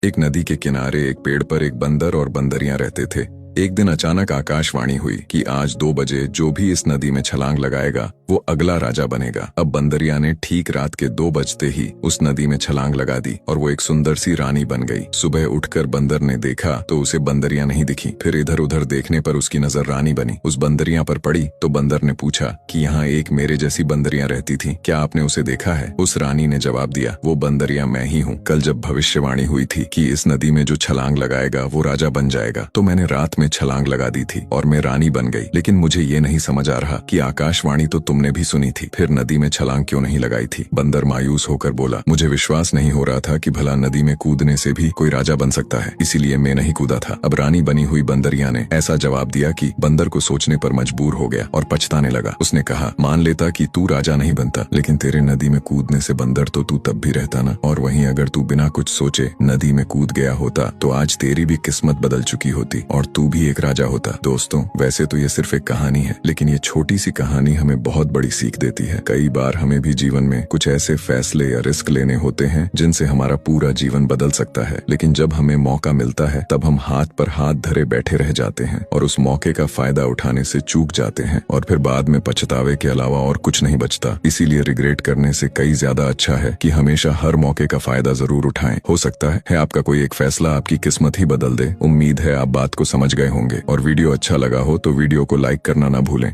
एक नदी के किनारे एक पेड़ पर एक बंदर और बंदरियां रहते थे। एक दिन अचानक आकाशवाणी हुई कि आज 2 बजे जो भी इस नदी में छलांग लगाएगा वो अगला राजा बनेगा। अब बंदरिया ने ठीक रात के 2 बजते ही उस नदी में छलांग लगा दी और वो एक सुंदर सी रानी बन गई। सुबह उठकर बंदर ने देखा तो उसे बंदरिया नहीं दिखी। फिर इधर उधर देखने पर उसकी नजर रानी बनी। उस बंदरिया पर पड़ी तो बंदर ने पूछा कि यहाँ एक मेरे जैसी बंदरिया रहती थी, क्या आपने उसे देखा है? उस रानी ने जवाब दिया, वो बंदरिया मैं ही हूँ। कल जब भविष्यवाणी हुई थी कि इस नदी में जो छलांग लगाएगा वो राजा बन जाएगा, तो मैंने रात में छलांग लगा दी थी और मैं रानी बन गई। लेकिन मुझे ये नहीं समझ आ रहा कि आकाशवाणी तो तुमने भी सुनी थी, फिर नदी में छलांग क्यों नहीं लगाई थी? बंदर मायूस होकर बोला, मुझे विश्वास नहीं हो रहा था कि भला नदी में कूदने से भी कोई राजा बन सकता है, इसीलिए मैं नहीं कूदा था। अब रानी बनी हुई बंदरिया ने ऐसा जवाब दिया कि बंदर को सोचने पर मजबूर हो गया और पछताने लगा। उसने कहा, मान लेता कि तू राजा नहीं बनता, लेकिन तेरे नदी में कूदने से बंदर तो तू तब भी रहता ना। और वहीं अगर तू बिना कुछ सोचे नदी में कूद गया होता तो आज तेरी भी किस्मत बदल चुकी होती और तू भी एक राजा होता। दोस्तों, वैसे तो ये सिर्फ एक कहानी है, लेकिन ये छोटी सी कहानी हमें बहुत बड़ी सीख देती है। कई बार हमें भी जीवन में कुछ ऐसे फैसले या रिस्क लेने होते हैं जिनसे हमारा पूरा जीवन बदल सकता है, लेकिन जब हमें मौका मिलता है तब हम हाथ पर हाथ धरे बैठे रह जाते हैं और उस मौके का फायदा उठाने से चूक जाते हैं और फिर बाद में पछतावे के अलावा और कुछ नहीं बचता। इसीलिए रिग्रेट करने से कई ज्यादा अच्छा है कि हमेशा हर मौके का फायदा जरूर उठाएं। हो सकता है आपका कोई एक फैसला आपकी किस्मत ही बदल दे। उम्मीद है आप बात को समझ गए होंगे और वीडियो अच्छा लगा हो तो वीडियो को लाइक करना ना भूलें।